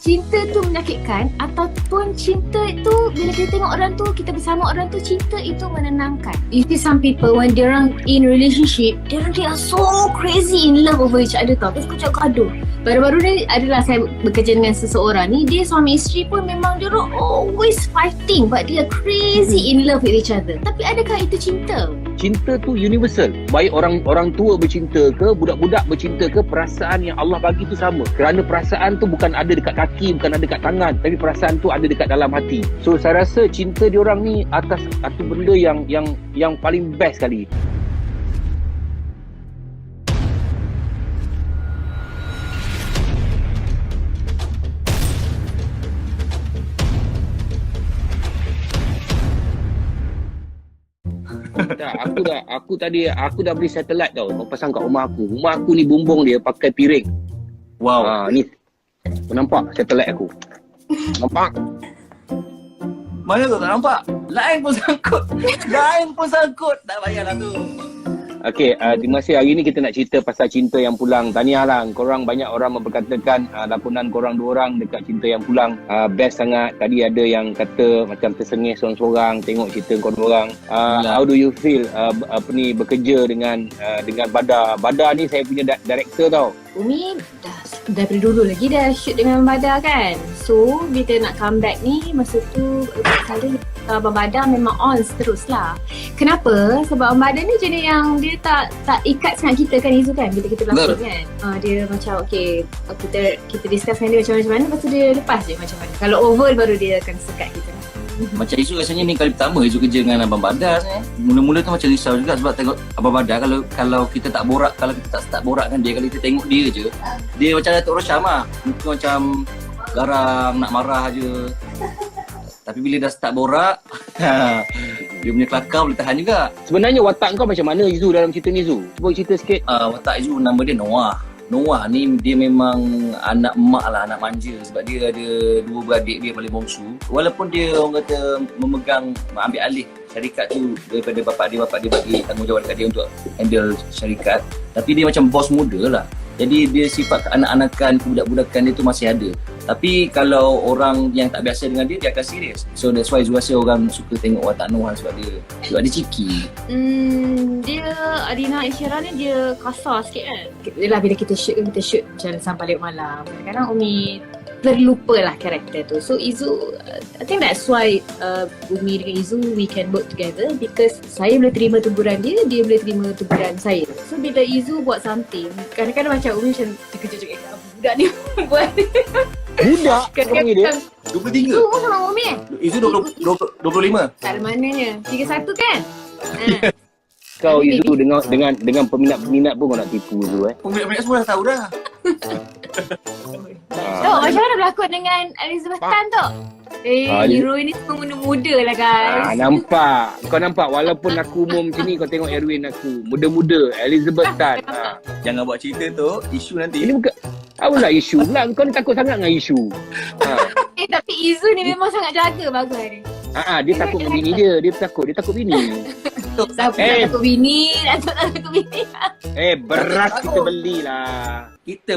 cinta tu menyakitkan ataupun cinta itu bila kita tengok orang tu, kita bersama orang tu, cinta itu menenangkan. You see some people when they are in relationship, they are so crazy in love over each other tau. Terus kacau gaduh. Baru-baru ni adalah saya bekerja dengan seseorang ni, dia suami isteri pun memang dia always fighting but they are crazy in love with each other. Tapi adakah itu cinta? Cinta tu universal. Baik orang tua bercinta ke, budak-budak bercinta ke, perasaan yang Allah bagi tu sama. Kerana perasaan tu bukan ada dekat kaki, bukan ada dekat tangan, tapi perasaan tu ada dekat dalam hati. So saya rasa cinta diorang ni atas satu benda yang paling best sekali. Aku dah beli satelit tau. Kau pasang kat rumah aku. Rumah aku ni bumbung dia pakai piring. Wow. Ni. Kau nampak satelit aku? Nampak? Mana tu tak nampak? Lain pun sangkut. Lain pun sangkut. Tak payahlah tu. Okey, terima kasih. Hari ni kita nak cerita pasal cinta yang pulang. Tahniah lah. Korang banyak orang memperkatakan lakonan korang dua orang dekat cinta yang pulang. Best sangat. Tadi ada yang kata macam tersengih seorang-seorang tengok cerita korang orang. How do you feel bekerja dengan Badar? Badar ni saya punya director tau. Umi dari dulu lagi dah shoot dengan Badar kan. So bila nak comeback ni, masa tu kali Abang Badar memang on terus lah. Kenapa? Sebab Abang Badar ni jenis yang dia tak ikat sangat kita kan Izu kan, bila kita berlakon kan. Dia macam okay, kita discuss dengan dia macam mana, lepas tu dia lepas je macam mana. Kalau over baru dia akan sekat kita. Macam Izu rasanya ni kali pertama Izu kerja dengan Abang Badar ni. Mula-mula tu macam risau juga sebab tengok Abang Badar kalau kita tak borak, kalau kita tak start borak kan dia, kalau kita tengok dia je, dia macam Datuk Rosyam lah. Muka macam garang, nak marah je. Tapi bila dah start borak, dia punya kelakar boleh tahan juga. Sebenarnya watak kau macam mana Izu dalam cerita ni Izu? Cuba cerita sikit. Watak Izu nama dia Noah. Noah ni dia memang anak emak lah, anak manja sebab dia ada dua beradik, dia paling bongsu. Walaupun dia orang kata ambil alih syarikat tu daripada bapak dia bagi tanggungjawab dekat dia untuk handle syarikat. Tapi dia macam bos muda lah. Jadi dia sifat keanak-anakan, kebudak-budakan dia tu masih ada. Tapi kalau orang yang tak biasa dengan dia akan serius. So that's why Zul rasa orang suka tengok watak Noah sebab dia cheeky. Dia Adina Isyara ni dia kasar sikit kan. Yelah bila kita shoot macam sampai balik malam. Kadang-kadang Umi terlupa lah karakter tu. So Izu, I think that's why Umi dengan Izu we can work together because saya boleh terima teguran dia boleh terima teguran saya. So bila Izu buat something, kadang-kadang macam Umi macam terkejut apa budak ni buat. Budak? Orang dia? 23. Tu umur sama Umi Izu 25. Tak ada mananya. 31 kan? Kau Izu dengan peminat-peminat pun kau nak tipu tu Peminat semua dah tahu dah. Macam mana berlakon dengan Elizabeth Tan tu? Hero ini semua muda-muda lah guys. Nampak. Kau nampak walaupun aku umur macam ni, kau tengok heroin aku muda-muda, Elizabeth Tan. Jangan buat cerita tu isu nanti. Ini bukan apalah isu pula. Kau ni takut sangat dengan isu. Tapi Izu ni memang sangat jaga bagus ni. Dia takut dengan bini dia. Dia takut bini. Takut bini. Beras kita belilah.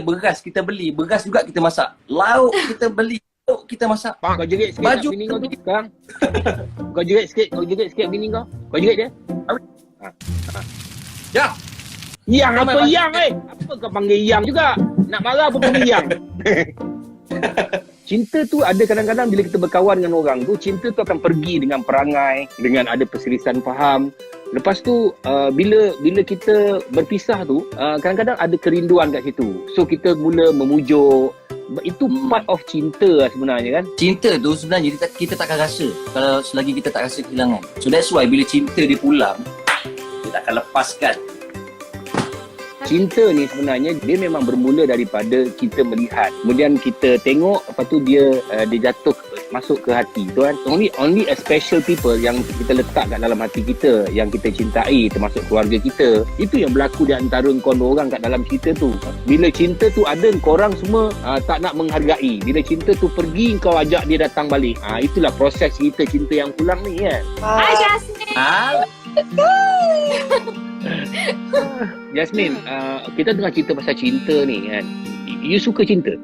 Beras kita beli. Beras juga kita masak. Lauk kita beli. Lauk kita masak. Kau jerit sikit baju bini kau sekarang. Kau jerit sikit bini kau. Kau jerit dia. Ya. Yang apa yang Apa kau panggil yang juga? Nak marah apa panggil yang? Cinta tu ada kadang-kadang bila kita berkawan dengan orang tu, cinta tu akan pergi dengan perangai, dengan ada perselisihan faham. Lepas tu bila kita berpisah tu, kadang-kadang ada kerinduan kat situ. So kita mula memujuk. Itu part of cinta lah sebenarnya kan. Cinta tu sebenarnya kita takkan rasa kalau selagi kita tak rasa kehilangan. So that's why bila cinta dia pulang, kita akan lepaskan. Cinta ni sebenarnya dia memang bermula daripada kita melihat, kemudian kita tengok, lepas tu dia jatuh masuk ke hati tu kan. Only a special people yang kita letak kat dalam hati kita, yang kita cintai, termasuk keluarga kita. Itu yang berlaku di antara korang orang kat dalam cerita tu. Bila cinta tu ada, korang semua tak nak menghargai. Bila cinta tu pergi, kau ajak dia datang balik. Itulah proses kita cinta yang pulang ni kan. Hai Jasmine. Jasmine, kita tengah cerita pasal cinta ni kan. You suka cinta?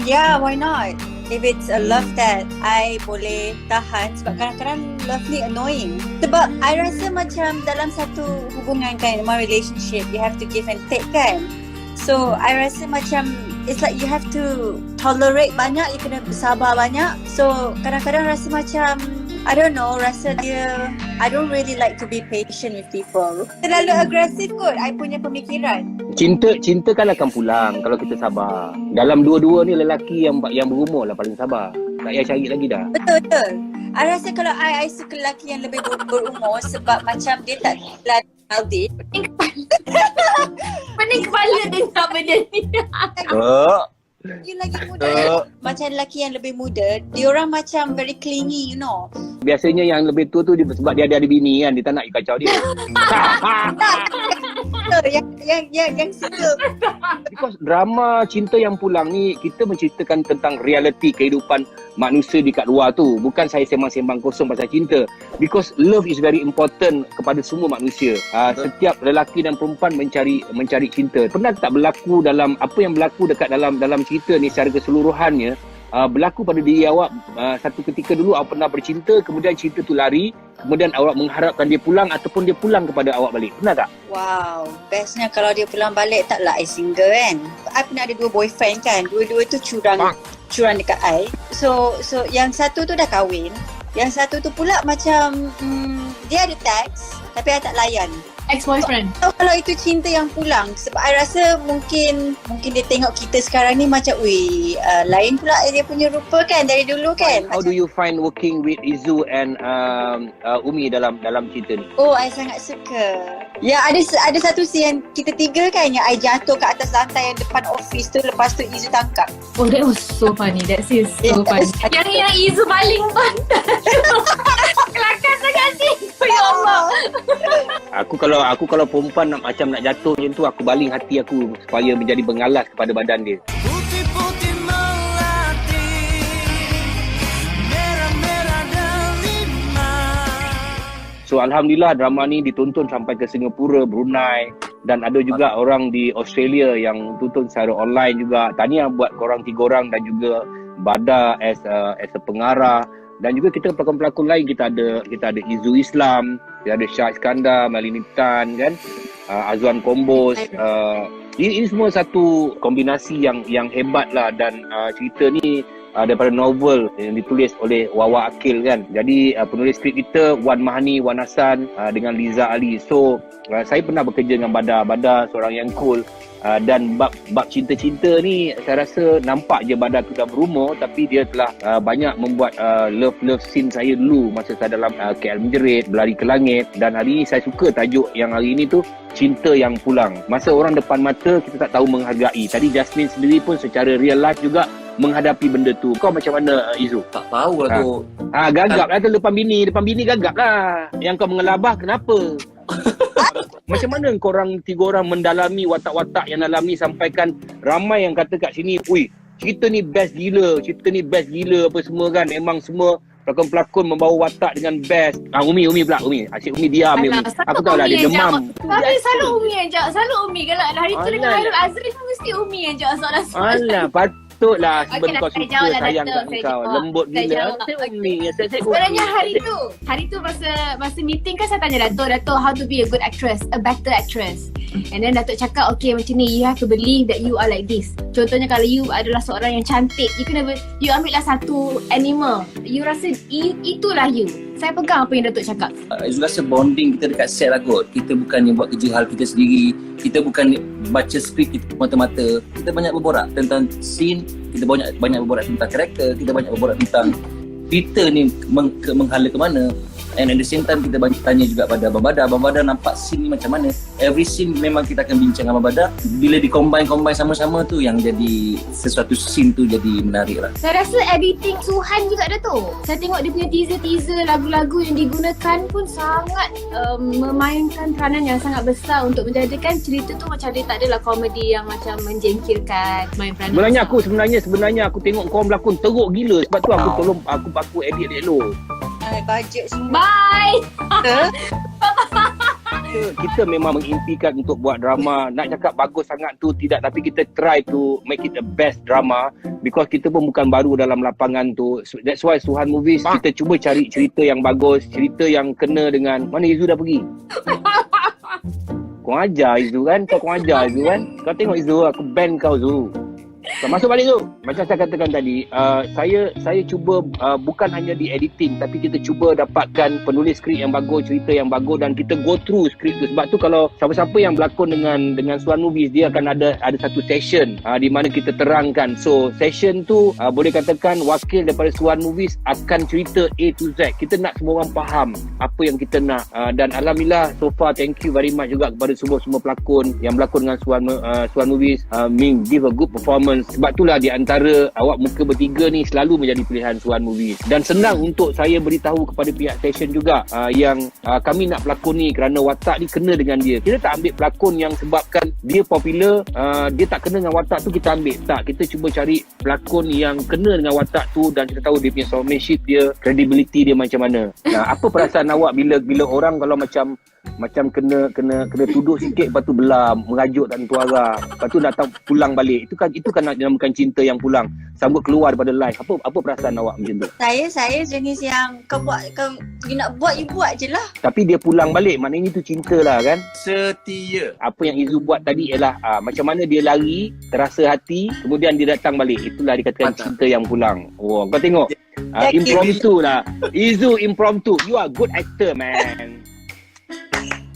Yeah, why not? If it's a love that I boleh tahan, sebab kadang-kadang love ni annoying. Sebab I rasa macam dalam satu hubungan kan, one relationship, you have to give and take kan. So I rasa macam it's like you have to tolerate banyak, you kena bersabar banyak. So kadang-kadang rasa macam I don't know, rasa dia I don't really like to be patient with people. Terlalu agresif kot I punya pemikiran. Cinta kan akan pulang kalau kita sabar. Dalam dua-dua ni lelaki yang berumur lah paling sabar. Tak payah cari lagi dah. Betul. I rasa kalau I suka lelaki yang lebih berumur sebab macam dia tak healthy. Pening kepala dengar benda ni. You lagi muda macam lelaki yang lebih muda, diorang macam very clingy, you know. Biasanya yang lebih tua tu sebab dia ada bini kan, dia tak nak you kacau dia. yang suka. Because drama cinta yang pulang ni, kita menceritakan tentang realiti kehidupan manusia di kat luar tu. Bukan saya sembang-sembang kosong pasal cinta. Because love is very important kepada semua manusia. Setiap lelaki dan perempuan mencari cinta. Pernah tak berlaku dalam apa yang berlaku dekat dalam cerita ni secara keseluruhannya, berlaku pada diri awak satu ketika dulu awak pernah bercinta, kemudian cinta tu lari, kemudian awak mengharapkan dia pulang ataupun dia pulang kepada awak balik. Pernah tak? Wow, bestnya kalau dia pulang balik. Taklah I single kan. I pernah ada 2 boyfriend kan. Dua-dua tu curang dekat I. So yang satu tu dah kahwin, yang satu tu pula macam dia ada teks tapi I tak layan. Ex-boyfriend. So, kalau itu cinta yang pulang, sebab I rasa mungkin dia tengok kita sekarang ni macam lain pula dia punya rupa kan dari dulu kan. How do you find working with Izu and Umi dalam cerita ni? Oh, I sangat suka. Ya, ada satu scene yang kita tiga kan, yang I jatuh ke atas lantai yang depan office tu, lepas tu Izu tangkap. Oh, that was so funny. That scene is so funny. Yang Izu baling bantal. Kelakar sangat ni. Ya Allah. Aku kalau perempuan nak jatuh macam tu, aku baling hati aku supaya menjadi bengalas kepada badan dia. Putih-putih melati, merah-merah delima. So alhamdulillah drama ni ditonton sampai ke Singapura, Brunei, dan ada juga orang di Australia yang tonton secara online juga. Tahniah buat korang 3 orang dan juga Bada as a pengarah. Dan juga kita pelakon-pelakon lain, kita ada Izu Islam, kita ada Shah Iskandar, Malini Tan kan, Azwan Kombos. Ini semua satu kombinasi yang hebat lah, dan cerita ni daripada novel yang ditulis oleh Wawa Akil kan. Jadi penulis skrip kita Wan Mahani, Wan Hassan dengan Liza Ali. So saya pernah bekerja dengan Bada seorang yang cool. Dan bab cinta-cinta ni saya rasa nampak je Bada tu dah berumur, tapi dia telah banyak membuat love scene saya dulu masa saya dalam KL Menjerit, Berlari ke Langit. Dan hari ni saya suka tajuk yang hari ni tu, cinta yang pulang. Masa orang depan mata kita tak tahu menghargai. Tadi Jasmine sendiri pun secara real life juga menghadapi benda tu. Kau macam mana, Izu? Tak tahu lah tu. Gagap lah tu depan bini gagap lah. Yang kau mengelabah kenapa? Macam mana korang 3 orang mendalami watak-watak yang dalam ni, sampaikan ramai yang kata kat sini, cerita ni best gila apa semua kan. Memang semua pelakon-pelakon membawa watak dengan best. Umi pula. Asyik Umi diam. Aku tahu lah dia demam. Tapi selalu Umi yang jawab. Selalu Umi kalau hari tu dengan Hairul Azri pun mesti Umi yang jawab soalan-soalan. Alah, patutlah sebab Okey, kau saya suka jawab lah, sayang Dato'. kat Saya kau. jawab. Lembut Saya gila. jawab. Saya Umi. Sebenarnya hari tu masa meeting kan saya tanya Dato' how to be a good actress, a better actress. And then Dato' cakap, okay macam ni, you have to believe that you are like this. Contohnya kalau you adalah seorang yang cantik, you ambil lah satu animal, you rasa itulah you. Saya pegang apa yang Dato' cakap. Izul rasa bonding kita dekat set lah kot. Kita bukannya buat kerja hal kita sendiri. Kita bukan baca skrip kita mata-mata. Kita banyak berborak tentang scene. Kita banyak berborak tentang karakter. Kita banyak berborak tentang cerita ni menghala ke mana. And at the same time kita banyak tanya juga pada Abang Bada. Abang Bada nampak scene ni macam mana. Every scene memang kita akan bincang dengan Abang Bada. Bila di-combine sama-sama tu yang jadi sesuatu scene tu jadi menarik lah. Saya rasa editing Suhan juga Dato'. Saya tengok dia punya teaser lagu-lagu yang digunakan pun sangat memainkan peranan yang sangat besar untuk menjadikan cerita tu macam dia tak adalah komedi yang macam menjengkilkan, main peranan. Sebenarnya aku tengok kau berlakon teruk gila. Sebab tu aku tolong aku edit elok. Budget semua. Bye. kita memang mengimpikan untuk buat drama. Nak cakap bagus sangat tu tidak, tapi kita try to make it the best drama because kita pun bukan baru dalam lapangan tu. So, that's why Suhan Movies kita cuba cari cerita yang bagus, cerita yang kena dengan mana Izu dah pergi. Kau ajar Izu kan? Kau ajar Izu kan? Kau tengok Izu, aku ban kau Izu. Kau masuk balik tu. Macam saya katakan tadi, saya cuba bukan hanya di editing, tapi kita cuba dapatkan penulis skrip yang bagus, cerita yang bagus, dan kita go through skrip tu. Sebab tu kalau siapa-siapa yang berlakon dengan Suhan Movies, dia akan ada satu session di mana kita terangkan. So session tu boleh katakan wakil daripada Suhan Movies akan cerita A to Z. Kita nak semua orang faham apa yang kita nak, dan alhamdulillah so far thank you very much juga kepada semua pelakon yang berlakon dengan Suhan Movies. Ming give a good performance. Sebab itulah di antara awak muka bertiga ni selalu menjadi pilihan Suhan Movies. Dan senang untuk saya beritahu kepada pihak station juga yang kami nak pelakon ni kerana watak ni kena dengan dia. Kita tak ambil pelakon yang sebabkan dia popular, dia tak kena dengan watak tu kita ambil. Tak, kita cuba cari pelakon yang kena dengan watak tu dan kita tahu dia punya showmanship dia, credibility dia macam mana. Apa perasaan awak bila orang kalau macam kena tuduh sikit, lepas tu belam, merajuk tak tentu arah, lepas tu datang pulang balik, itu kan nak dinamakan cinta yang pulang, sambut keluar daripada live. Apa perasaan awak macam tu? Saya jenis yang kau nak buat, you buat je lah. Tapi dia pulang balik, maknanya itu cinta lah kan? Setia. Apa yang Izu buat tadi ialah macam mana dia lari, terasa hati, kemudian dia datang balik. Itulah dikatakan cinta yang pulang. Oh, kau tengok. Impromptu lah. Izu impromptu. You are good actor, man.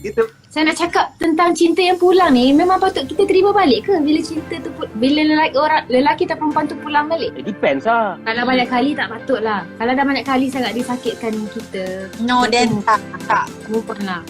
Kita Saya nak cakap tentang cinta yang pulang ni, memang patut kita terima balik ke bila cinta tu, bila lelaki atau perempuan tu pulang balik? Depends lah. Kalau banyak kali tak patut lah. Kalau dah banyak kali sangat disakitkan kita, No, then tak. move on lah.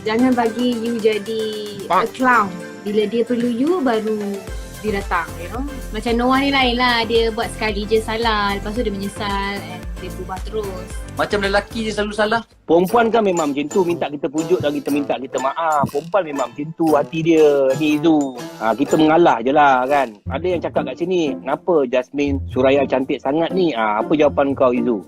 Jangan bagi you jadi a clown. Bila dia perlu you, baru dia datang, you know. Macam Noah ni lain lah. Dia buat sekali je salah, lepas tu dia menyesal and dia berubah terus. macam lelaki je selalu salah. Perempuan kan memang macam tu, minta kita pujuk dan kita minta kita maaf. Perempuan memang macam tu hati dia ni Izu. Kita mengalah je lah kan. Ada yang cakap kat sini, kenapa Jasmine Suraya cantik sangat ni? Apa jawapan kau Izu?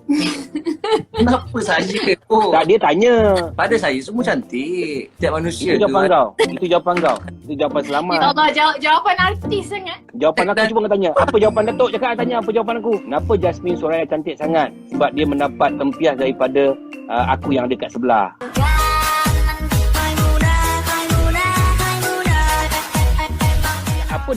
Kenapa saya? Oh, Tak, dia tanya. pada saya semua cantik. Setiap manusia Itu jawapan kau. Itu jawapan kau. Itu jawapan selamat. Ya Allah, jawapan artis sangat. Jawapan aku cuba kau tanya. Apa jawapan Datuk? Cakap tanya apa jawapan aku. Kenapa Jasmine Suraya cantik sangat? Sebab dia mendapat tempias daripada aku yang ada kat sebelah. Apa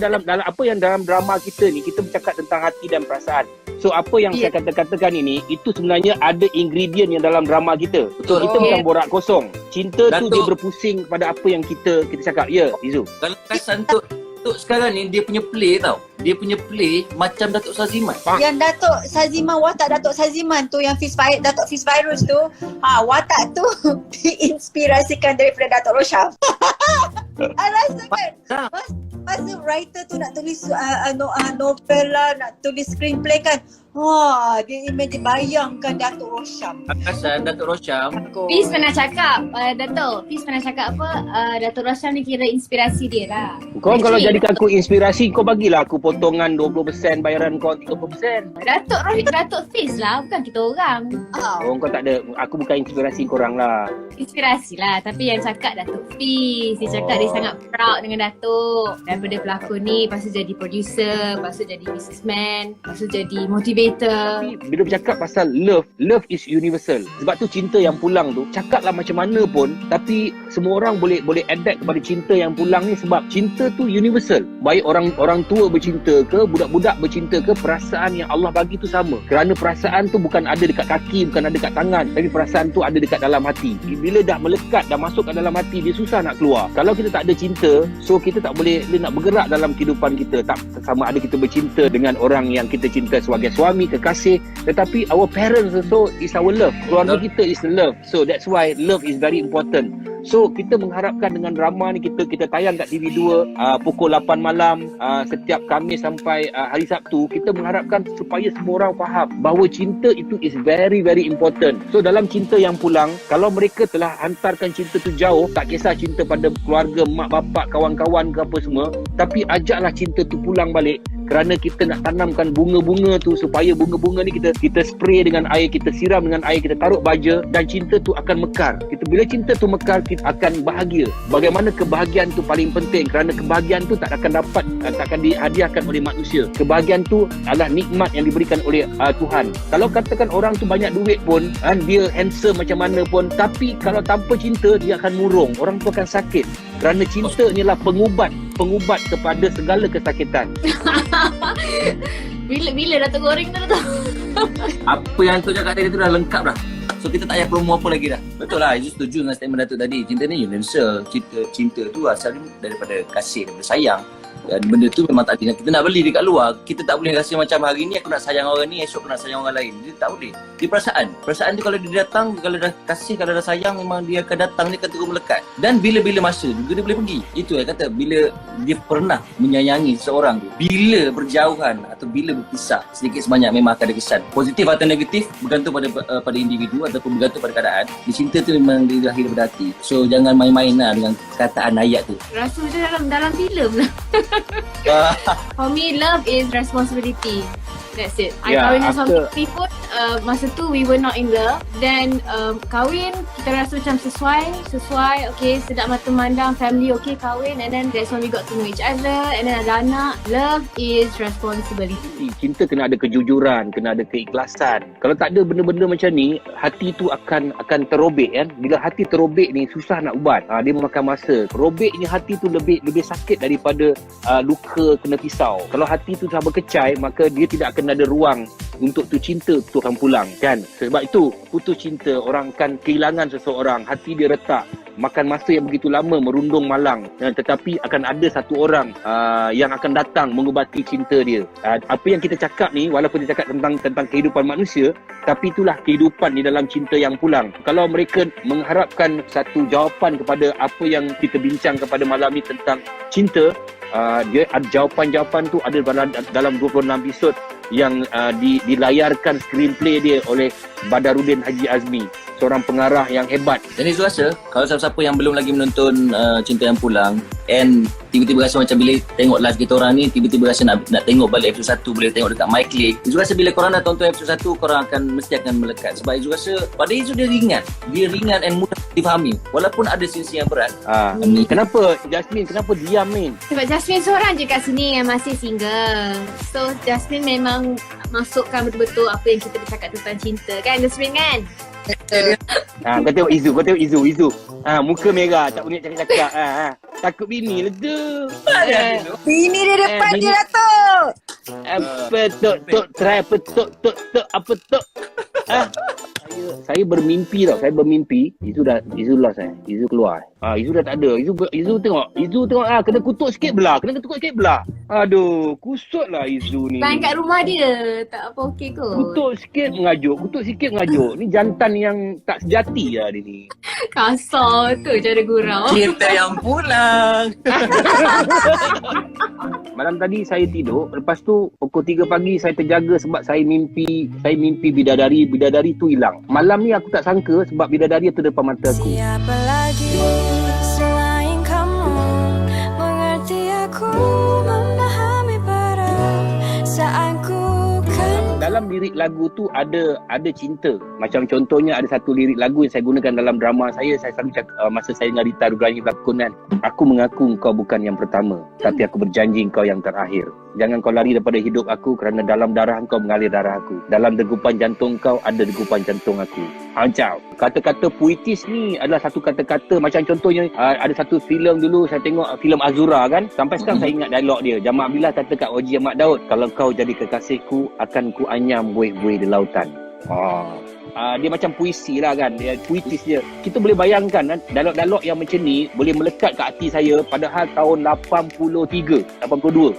dalam drama kita ni, kita bercakap tentang hati dan perasaan. So apa yang saya katakan ini, itu sebenarnya ada ingredient yang dalam drama kita. Betul. Kita bukan borak kosong. Cinta tu Datuk. dia berpusing kepada apa yang kita cakap. Ya, Izu. Kalau Kasan Tok sekarang ni dia punya play tau. Dia punya play macam Datuk Saziman. Yang Datuk Saziman, watak Datuk Saziman tu, yang Datuk Fiz Virus tu, watak tu diinspirasikan daripada Datuk Roshaf. Rasa kan? Masa writer tu nak tulis novel lah, nak tulis screenplay kan, dia bayangkan Datuk Rosham. Kasan Datuk Rosham. Fiz pernah cakap, Fiz pernah cakap apa, Datuk Rosham ni kira inspirasi dia lah. Kau kalau Actually, jadikan aku inspirasi, kau bagilah aku potongan 20%, bayaran kau 30%. Datuk Fiz lah, bukan kita orang. Oh, kau tak ada, aku bukan inspirasi korang lah. Inspirasi lah, tapi yang cakap Datuk Fiz. Dia cakap dia sangat proud dengan Datuk. Daripada pelakon ni, lepas tu jadi producer, lepas tu jadi businessman, lepas tu jadi motivator. Tapi bila bercakap pasal love is universal. Sebab tu cinta yang pulang tu, cakaplah macam mana pun, tapi semua orang boleh adapt kepada cinta yang pulang ni, sebab cinta tu universal. Baik orang tua bercinta ke, budak-budak bercinta ke, perasaan yang Allah bagi tu sama. Kerana perasaan tu bukan ada dekat kaki, bukan ada dekat tangan, tapi perasaan tu ada dekat dalam hati. Bila dah melekat, dah masuk ke dalam hati, dia susah nak keluar. Kalau kita tak ada cinta, so kita tak boleh nak bergerak dalam kehidupan kita. Tak sama ada kita bercinta dengan orang yang kita cinta sebagai suami, kekasih, tetapi our parents also is our love. Keluarga kita is love. So that's why love is very important. So kita mengharapkan dengan drama ni, kita tayang kat TV2 pukul 8 malam setiap Khamis sampai hari Sabtu. Kita mengharapkan supaya semua orang faham bahawa cinta itu is very very important. So dalam cinta yang pulang, kalau mereka telah hantarkan cinta tu jauh, tak kisah cinta pada keluarga, mak bapak, kawan-kawan ke apa semua, tapi ajaklah cinta tu pulang balik. kerana kita nak tanamkan bunga-bunga tu, supaya bunga-bunga ni kita spray dengan air, kita siram dengan air, kita taruh baja, dan cinta tu akan mekar. Bila cinta tu mekar, kita akan bahagia. Bagaimana kebahagiaan tu paling penting, kerana kebahagiaan tu tak akan dihadiahkan oleh manusia. Kebahagiaan tu adalah nikmat yang diberikan oleh Tuhan. Kalau katakan orang tu banyak duit pun, dia handsome macam mana pun, tapi kalau tanpa cinta dia akan murung, orang tu akan sakit. Kerana cinta ni adalah pengubat kepada segala kesakitan. Bila Datuk Goreng tu Datuk? Apa yang Datuk cakap tadi tu dah lengkap dah. So kita tak payah promo apa lagi dah. Betul lah, Izu setuju dengan statement Datuk tadi. Cinta ni universal. Cinta tu asalnya daripada kasih, daripada sayang. Dan benda tu memang tak ada. Kita nak beli dekat luar, kita tak boleh rasa macam hari ni aku nak sayang orang ni, esok aku nak sayang orang lain. Dia tak boleh. Dia perasaan tu kalau dia datang, kalau dah kasih, kalau dah sayang, memang dia akan datang, dia akan terus melekat. Dan bila-bila masa juga dia boleh pergi. Itu yang kata, bila dia pernah menyayangi seseorang tu, bila berjauhan atau bila berpisah, sedikit sebanyak memang akan ada kesan. Positif atau negatif bergantung pada individu ataupun bergantung pada keadaan. Di cinta tu memang dia lahir daripada hati. So jangan main-main lah dengan kataan ayat tu. Rasa macam dalam filem lah. For me, love is responsibility. That's it. I Yeah, kahwin dengan after- suami pun masa tu we were not in love. Then kahwin, kita rasa macam sesuai, okay, sedap mata memandang, family okay, kahwin, and then that's when we got to know each other, and then ada anak. Love is responsibility. Cinta kena ada kejujuran, kena ada keikhlasan. Kalau tak ada benda-benda macam ni, hati tu akan terobek kan. Bila hati terobek ni susah nak ubat. Dia memakan masa. Robeknya hati tu lebih sakit daripada luka kena pisau. Kalau hati tu dah berkecai, maka dia tidak akan ada ruang untuk tu cinta tu akan pulang kan. Sebab itu putus cinta, orang akan kehilangan seseorang, hati dia retak, makan masa yang begitu lama merundung malang, tetapi akan ada satu orang yang akan datang mengubati cinta dia. Apa yang kita cakap ni, walaupun dia cakap tentang kehidupan manusia, tapi itulah kehidupan di dalam cinta yang pulang. Kalau mereka mengharapkan satu jawapan kepada apa yang kita bincang kepada malam ni tentang cinta, dia ada jawapan-jawapan tu ada dalam 26 episod yang dilayarkan screenplay dia oleh Badarudin Haji Azmi, seorang pengarah yang hebat. Dan Izu rasa, kalau siapa-siapa yang belum lagi menonton Cinta Yang Pulang, and tiba-tiba rasa macam bila tengok live kita orang ni, tiba-tiba rasa nak tengok balik episod 1, boleh tengok dekat MyClick. Izu rasa bila korang dah tonton episod 1, korang mesti akan melekat. Sebab Izu rasa pada Izu dia ringan and mudah difahami, walaupun ada sisi yang berat. Kenapa Jasmine, kenapa diam Min? Sebab Jasmine seorang je kat sini yang masih single. So Jasmine memang masukkan betul-betul apa yang kita bercakap tentang cinta kan, Jasmine kan? Kau tengok Izu. Muka merah, tak boleh cakap-cakap. Takut bini lah tu. Bini dia depan bini- dia, Datuk. Apa tok try apa tok apa tok. Saya bermimpi tau. Izu lost Izu keluar. Izu dah tak ada. Izu tengok kena kutuk sikit belah. Aduh, kusut lah Izu ni. Lain kat rumah dia, tak apa okey kot. Kutuk sikit mengajuk. Ni jantan yang tak sejati lah dia ni. Kasar tu cara gurau. Cinta Yang Pulang. Malam tadi saya tidur, lepas tu pukul 3 pagi saya terjaga sebab saya mimpi bidadari tu hilang. Malam ni aku tak sangka sebab bidadari tu depan mata aku. Siapa lagi selain kamu mengerti aku, memahami perasaanku kan. Dalam lirik lagu tu ada cinta. Macam contohnya ada satu lirik lagu yang saya gunakan dalam drama saya selalu cakap, masa saya dengan Rita Rudrani berlakon kan, aku mengaku kau bukan yang pertama, tapi aku berjanji kau yang terakhir. Jangan kau lari daripada hidup aku, kerana dalam darah kau mengalir darah aku. Dalam degupan jantung kau ada degupan jantung aku. Macam kata-kata puitis ni adalah satu kata-kata. Macam contohnya ada satu filem dulu saya tengok, filem Azura kan. Sampai sekarang saya ingat dialog dia. Jamak Abdillah kata kat Oji Ahmad Daud, kalau kau jadi kekasihku, akan ku anyam buih-buih di lautan. Dia macam puisi lah kan, dia puitis dia. Kita boleh bayangkan kan, dialog-dialog yang macam ni boleh melekat kat hati saya. Padahal tahun 82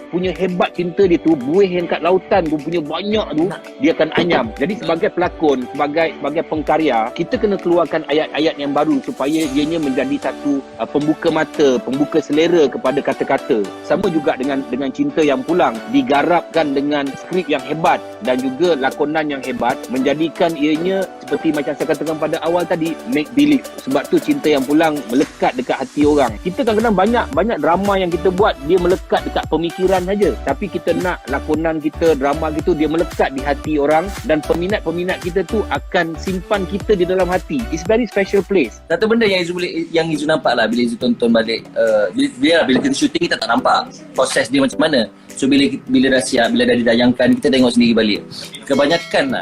punya hebat cinta dia tu, buih yang kat lautan tu punya banyak tu, dia akan anyam. Jadi sebagai pelakon, sebagai pengkarya, kita kena keluarkan ayat-ayat yang baru supaya ianya menjadi satu pembuka mata, pembuka selera kepada kata-kata. Sama juga dengan Cinta Yang Pulang, digarapkan dengan skrip yang hebat dan juga lakonan yang hebat, menjadikan ianya sebenarnya seperti macam saya katakan pada awal tadi, make believe. Sebab tu cinta yang pulang melekat dekat hati orang. Kita kadang-kadang banyak drama yang kita buat, dia melekat dekat pemikiran saja. Tapi kita nak lakonan kita, drama gitu, dia melekat di hati orang, dan peminat-peminat kita tu akan simpan kita di dalam hati. It's very special place. Satu benda yang Izu nampak lah bila Izu tonton balik, bila kita syuting kita tak nampak proses dia macam mana. So bila dah didayangkan, kita tengok sendiri balik. Kebanyakan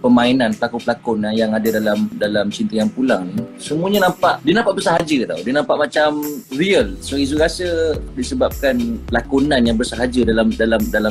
permainan pelakon-pelakon yang ada dalam Cinta Yang Pulang ni, semuanya nampak bersahaja tau. Dia nampak macam real. So Izu rasa disebabkan lakonan yang bersahaja dalam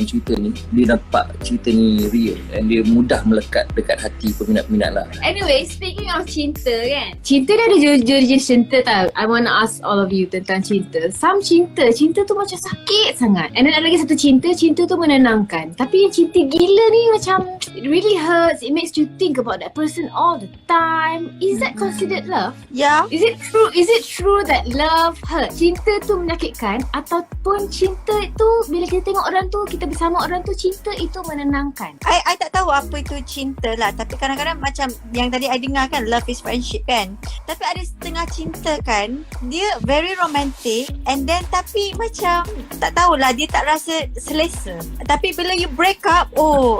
cerita ni, dia nampak cerita ni real and dia mudah melekat dekat hati peminat-peminat lah. Anyway, speaking of cinta kan, cinta dia ada jenis cinta tau. I want to ask all of you tentang cinta. Some cinta tu macam sakit sangat. And then ada lagi satu cinta tu menenangkan. Tapi yang cinta gila ni macam it really hurts. It makes you think about that person all the time. Is that considered love? Yeah. Is it true that love hurts? Cinta tu menyakitkan, ataupun cinta itu bila kita tengok orang tu, kita bersama orang tu, cinta itu menenangkan? I tak tahu apa itu cinta lah. Tapi kadang-kadang macam yang tadi I dengar kan, love is friendship kan. Tapi ada setengah cinta kan, dia very romantic, and then tapi macam tak tahulah, dia tak rasa selesa. Tapi bila you break up,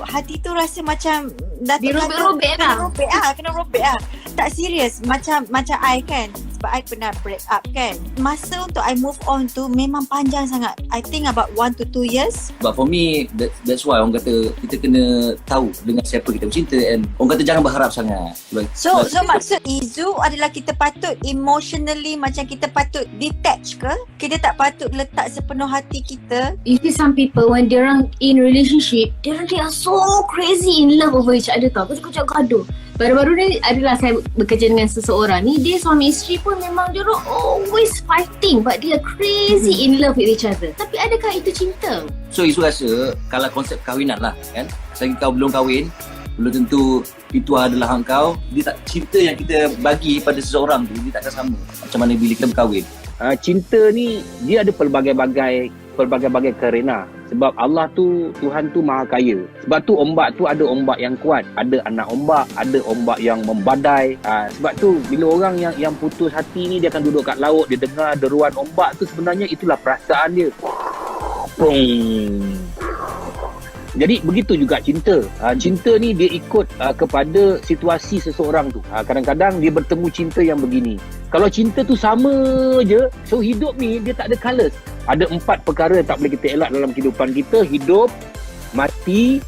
hati tu rasa macam dah dirobek-robek lah. Kena robek lah. Tak serius. Macam I kan, sebab I pernah break up kan, masa untuk I move on tu memang panjang sangat. I think about 1 to 2 years. But for me, that's why orang kata kita kena tahu dengan siapa kita bercinta, and orang kata jangan berharap sangat. So maksud Izu adalah kita patut emotionally, macam kita patut detach ke? Kita tak patut letak sepenuh hati kita. You see some people when they are in relationship, they are so crazy in love over each other tau. Kecil-kecil gaduh. Baru-baru ni adalah saya bekerja dengan seseorang ni, dia suami isteri pun memang dia always fighting, but they are crazy in love with each other. Tapi adakah itu cinta? So Izu rasa kalau konsep kahwinan lah kan, selagi kau belum kahwin, belum tentu itu adalah hak kau. Cinta yang kita bagi pada seseorang tu, dia takkan sama macam mana bila kita berkahwin. Cinta ni dia ada pelbagai-bagai kerana. Sebab Allah tu, Tuhan tu maha kaya. Sebab tu ombak tu ada ombak yang kuat, ada anak ombak, ada ombak yang membadai. Sebab tu bila orang yang putus hati ni, dia akan duduk kat laut, dia dengar deruan ombak tu, sebenarnya itulah perasaan dia. Jadi begitu juga cinta. Cinta ni dia ikut kepada situasi seseorang tu. Kadang-kadang dia bertemu cinta yang begini. Kalau cinta tu sama je, so hidup ni dia tak ada colours. Ada 4 perkara yang tak boleh kita elak dalam kehidupan kita: hidup, mati,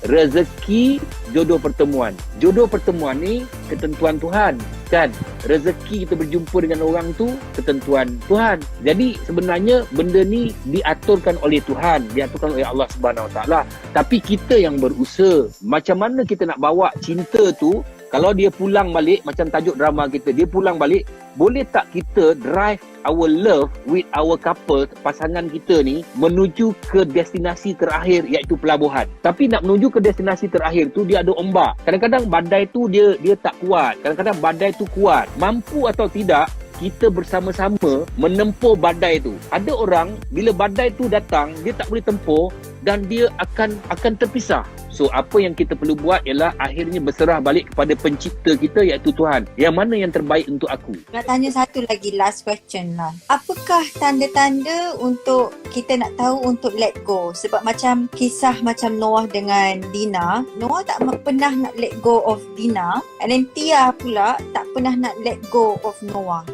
rezeki, jodoh pertemuan. Jodoh pertemuan ni ketentuan Tuhan kan. Rezeki kita berjumpa dengan orang tu ketentuan Tuhan. Jadi sebenarnya benda ni diaturkan oleh Tuhan, diaturkan oleh Allah Subhanahu Wa Taala. Tapi kita yang berusaha macam mana kita nak bawa cinta tu. Kalau dia pulang balik, macam tajuk drama kita, dia pulang balik, boleh tak kita drive our love with our couple, pasangan kita ni, menuju ke destinasi terakhir, iaitu pelabuhan. Tapi nak menuju ke destinasi terakhir tu, dia ada ombak. Kadang-kadang badai tu dia tak kuat, kadang-kadang badai tu kuat. Mampu atau tidak kita bersama-sama menempuh badai tu. Ada orang bila badai tu datang, dia tak boleh tempuh dan dia akan terpisah. So apa yang kita perlu buat ialah akhirnya berserah balik kepada pencipta kita, iaitu Tuhan. Yang mana yang terbaik untuk aku? Nak tanya satu lagi, last question lah. Apakah tanda-tanda untuk kita nak tahu untuk let go? Sebab macam kisah macam Noah dengan Dina, Noah tak pernah nak let go of Dina, and then Tia pula tak pernah nak let go of Noah.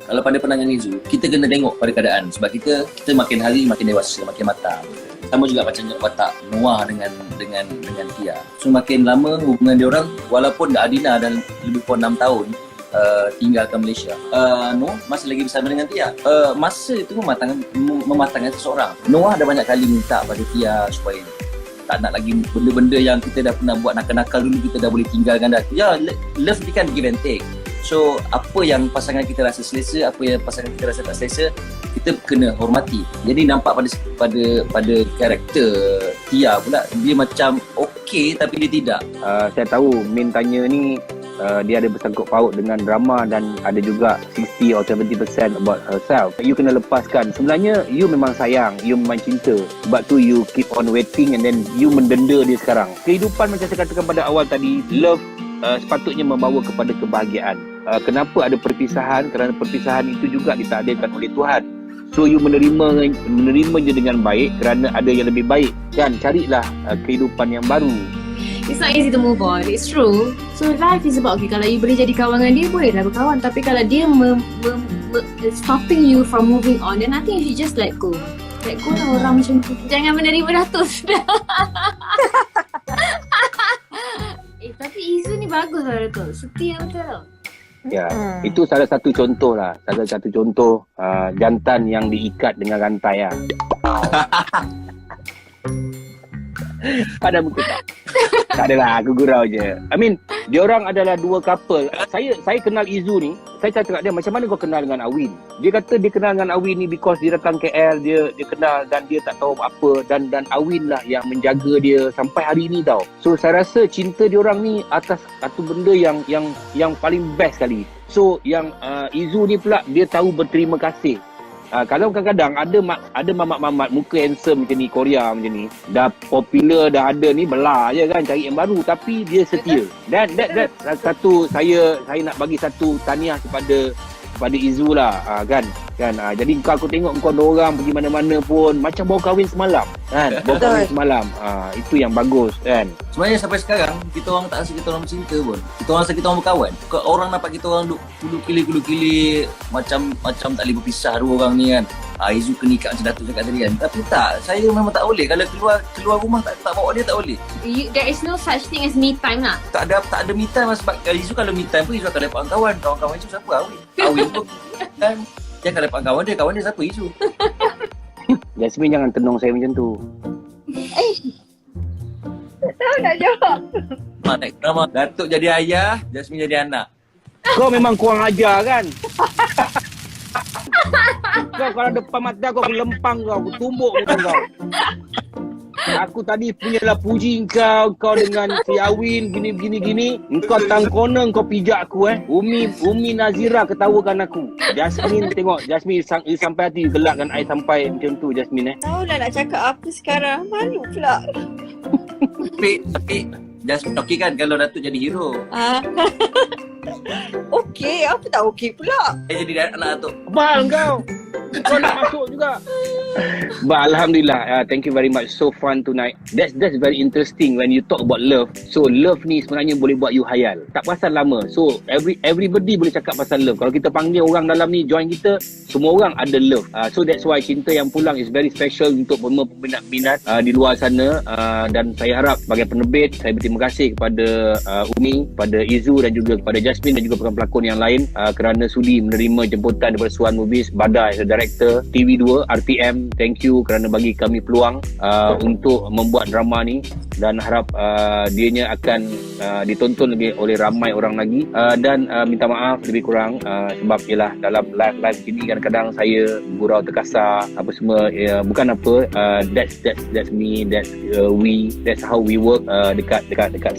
Kalau pada pandangan Izu, kita kena tengok pada keadaan. Sebab kita makin hari makin dewasa, makin matang. Sama juga macam watak Noah dengan Tia. So makin lama hubungan dia orang, walaupun Adina dan lebih kurang 6 tahun tinggalkan Malaysia, Noah masih lagi bersama dengan Tia. Masa itu mematangkan seseorang. Noah dah banyak kali minta pada Tia supaya tak nak lagi benda-benda yang kita dah pernah buat nakal-nakal dulu, kita dah boleh tinggalkan dah. Ya, love ni kan give and take. So apa yang pasangan kita rasa selesa, apa yang pasangan kita rasa tak selesa, kita kena hormati. Jadi nampak pada karakter Tia pula, dia macam okey tapi dia tidak. Saya tahu Min tanya ni dia ada bersangkut paut dengan drama dan ada juga 60 or 70% about herself. You kena lepaskan. Sebenarnya you memang sayang, you memang cinta. Sebab tu you keep on waiting and then you mendenda dia sekarang. Kehidupan macam saya katakan pada awal tadi, love sepatutnya membawa kepada kebahagiaan. Kenapa ada perpisahan? Kerana perpisahan itu juga ditakdirkan oleh Tuhan. So you menerima je dengan baik kerana ada yang lebih baik, kan? Carilah kehidupan yang baru. It's not easy to move on. It's true. So life is about, okay, kalau you boleh jadi kawan dengan dia, bolehlah berkawan. Tapi kalau dia stopping you from moving on, then I think you should just let go. Let go lah orang macam tu. Jangan menerima Datuk sudah. Tapi Izu ni bagus lah Datuk. Setia betul tau. Ya, itu salah satu contoh lah. Salah satu contoh jantan yang diikat dengan rantai lah. Pada muka tak? Tak adalah, aku gurau je. I mean, diorang adalah dua couple. Saya kenal Izu ni. Saya cakap dia, macam mana kau kenal dengan Awin? Dia kata dia kenal dengan Awin ni because dia datang KL, dia kenal dan dia tak tahu apa, dan Awin lah yang menjaga dia sampai hari ni tau. So saya rasa cinta diorang ni atas satu benda yang paling best sekali. So yang Izu ni pula dia tahu berterima kasih. Kalau kadang-kadang ada mamat-mamat muka handsome macam ni, Korea macam ni, dah popular, dah ada ni, belah je kan, cari yang baru, tapi dia setia. Dan that satu saya nak bagi satu tahniah kepada Izu lah, kan. Jadi aku tengok kau orang pergi mana-mana pun macam baru kahwin semalam, kan. Baru kahwin semalam. Itu yang bagus, kan. Sebenarnya sampai sekarang kita orang tak rasa kita orang bercinta pun. Kita orang rasa kita orang berkawan. Orang nampak kita orang duk kulu-kili macam tak boleh berpisah dua orang ni kan. Izu kena ikat macam Datuk cakap tadi kan. Tapi tak, saya memang tak boleh. Kalau keluar rumah tak bawa dia, tak boleh. There is no such thing as me time lah. Tak ada me time lah, sebab Izu kalau me time pun Izu akan lepak kawan. Kawan-kawan Izu siapa? Awin pun kan. Dia akan lepak kawan dia siapa? Izu. Jasmine jangan tenung saya macam tu. Tak tahu nak jawab. Naik drama. Datuk jadi ayah, Jasmine jadi anak. Kau memang kurang ajar kan? Kau kalau depan mata aku lempang kau, aku tumbuk muka kau. Aku tadi punyalah puji kau dengan si Awin gini. Engkau tangkona kau pijak aku Umi Nazira ketawakan aku. Jasmine tengok, Jasmine sampai hati gelakkan I sampai macam tu Jasmine Tahu lah nak cakap apa sekarang. Malu pula. Tapi Jasmine okey kan kalau Datuk jadi hero? Okey, apa tak okey pula? Saya jadi anak Datuk. Abang kau nak masuk juga. Alhamdulillah, thank you very much, so fun tonight. That's very interesting when you talk about love. So love ni sebenarnya boleh buat you hayal, tak pasal lama. So everybody boleh cakap pasal love. Kalau kita panggil orang dalam ni join kita, semua orang ada love. So that's why Cinta Yang Pulang is very special untuk peminat-peminat di luar sana. Dan saya harap sebagai penerbit, saya berterima kasih kepada Umi, kepada Izu dan juga kepada Jasmine dan juga pelakon-pelakon yang lain kerana sudi menerima jemputan daripada Suan Movies, Badai Director, TV2, RTM. Thank you kerana bagi kami peluang untuk membuat drama ni, dan harap dianya akan ditonton lebih oleh ramai orang lagi. Dan minta maaf lebih kurang sebab ialah dalam live sini kadang-kadang saya gurau terkasar apa semua, bukan apa, that's me, that's we, that's how we work dekat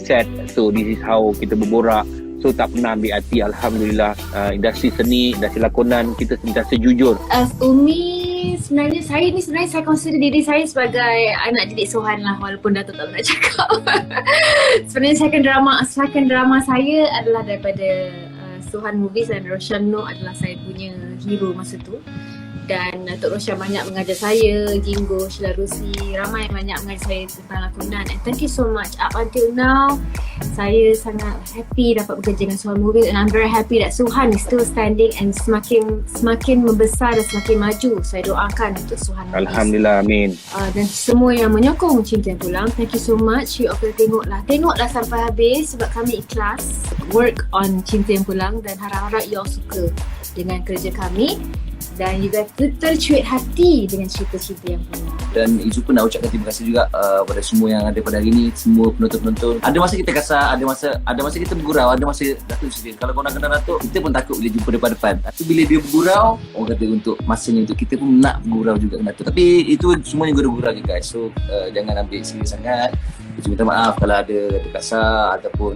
set. So this is how kita berborak. So tak pernah ambil hati. Alhamdulillah, industri seni, industri lakonan kita sentiasa jujur. As Umi, sebenarnya saya consider diri saya sebagai anak didik Sohan lah, walaupun Datuk tak pernah cakap. Sebenarnya second drama saya adalah daripada Sohan Movies, dan Roshan Noor adalah saya punya hero masa tu. Dan Datuk Roshan banyak mengajar saya, Jinggo, Sheila Rusi, ramai banyak mengajar saya tentang lakonan. And thank you so much. Up until now, saya sangat happy dapat bekerja dengan Sohan Movies, and I'm very happy that Sohan is still standing and semakin membesar dan semakin maju. Saya doakan untuk Sohan Movies. Alhamdulillah, amin. Dan semua yang menyokong Cinta Yang Pulang, thank you so much. You all tengoklah sampai habis sebab kami ikhlas work on Cinta Yang Pulang, dan harap-harap you all suka dengan kerja kami. Dan juga tercuit hati dengan cerita-cerita yang punya. Dan Izu pun nak ucapkan terima kasih juga pada semua yang ada pada hari ni, semua penonton-penonton. Ada masa kita kasar, ada masa kita bergurau, ada masa Datuk sedih. Kalau kau nak kenal Datuk, kita pun takut bila jumpa depan-depan. Tapi bila dia bergurau, orang kata untuk masanya untuk kita pun nak bergurau juga dengan Datuk. Tapi itu semuanya gurau-gurau je guys. So jangan ambil serius sangat. Saya minta maaf kalau ada kata kasar ataupun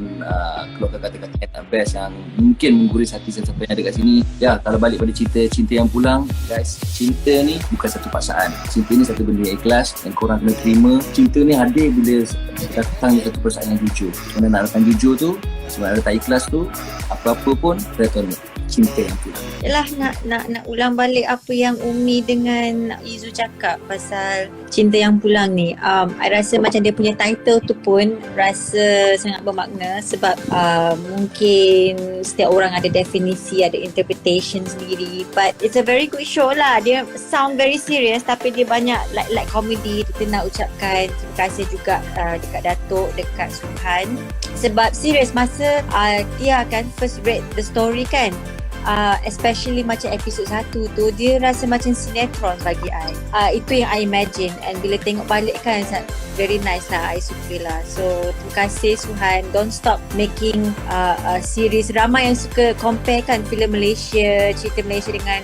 keluarkan kata-kata yang tak best yang mungkin mengguris hati siapa yang ada kat sini. Ya, kalau balik pada Cinta Yang Pulang, guys, cinta ni bukan satu paksaan. Cinta ni satu benda yang ikhlas dan korang kena terima. Cinta ni hadir bila datang satu perasaan yang jujur. Mana nak datang jujur tu, Sebab ada tak ikhlas tu, apa-apa pun dia akan cinta yang tu. Yelah, nak ulang balik apa yang Umi dengan Izu cakap pasal cinta yang pulang ni. I rasa macam dia punya title tu pun rasa sangat bermakna sebab mungkin setiap orang ada definisi, ada interpretation sendiri. But it's a very good show lah. Dia sound very serious tapi dia banyak like comedy. Kita nak ucapkan terima kasih juga dekat Datuk, dekat Suhan. Sebab serius masa dia akan first read the story kan, especially macam episod 1 tu dia rasa macam sinetron bagi I. Itu yang I imagine, and bila tengok balik kan very nice lah, I suka lah. So terima kasih Suhan, don't stop making series. Ramai yang suka compare kan filem Malaysia, cerita Malaysia dengan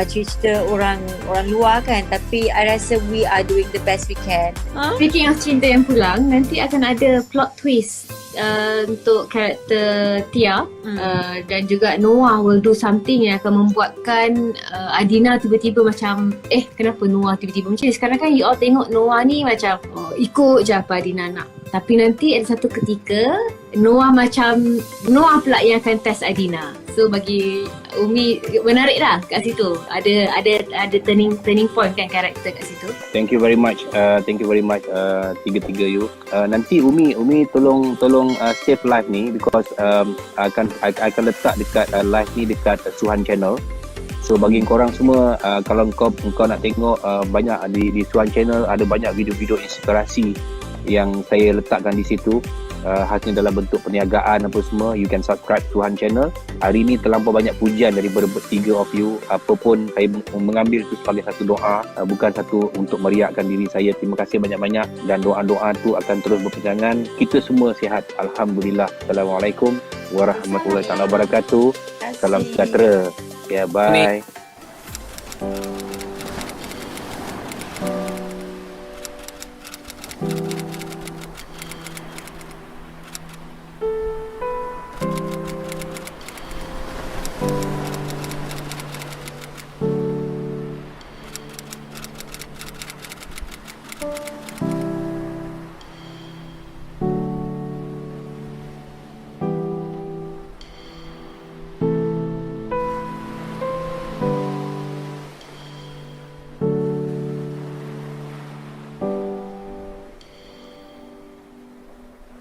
cerita orang luar kan, tapi I rasa we are doing the best we can. Speaking of cinta yang pulang, nanti akan ada plot twist untuk karakter Tia, dan juga Noah will do something yang akan membuatkan Adina tiba-tiba macam kenapa Noah tiba-tiba macam ni. Sekarang kan you all tengok Noah ni macam ikut je apa Adina nak, tapi nanti ada satu ketika Noah pula yang akan test Adina. So bagi Umi menarik lah kat situ. Ada turning point kan karakter kat situ. Thank you very much. Tiga-tiga you. Nanti Umi tolong save live ni because akan letak dekat live ni dekat Suhan channel. So bagi korang semua, kalau kau nak tengok banyak di Suhan channel ada banyak video-video inspirasi yang saya letakkan di situ. Hasilnya dalam bentuk perniagaan apa semua. You can subscribe Suhan channel. Hari ni terlampau banyak pujian daripada bertiga of you. Apa pun saya mengambil itu sebagai satu doa, bukan satu untuk meriakkan diri saya. Terima kasih banyak-banyak, dan doa-doa tu akan terus berpanjangan. Kita semua sihat, alhamdulillah. Assalamualaikum warahmatullahi wabarakatuh. Salam sejahtera. Ya, bye. Amin.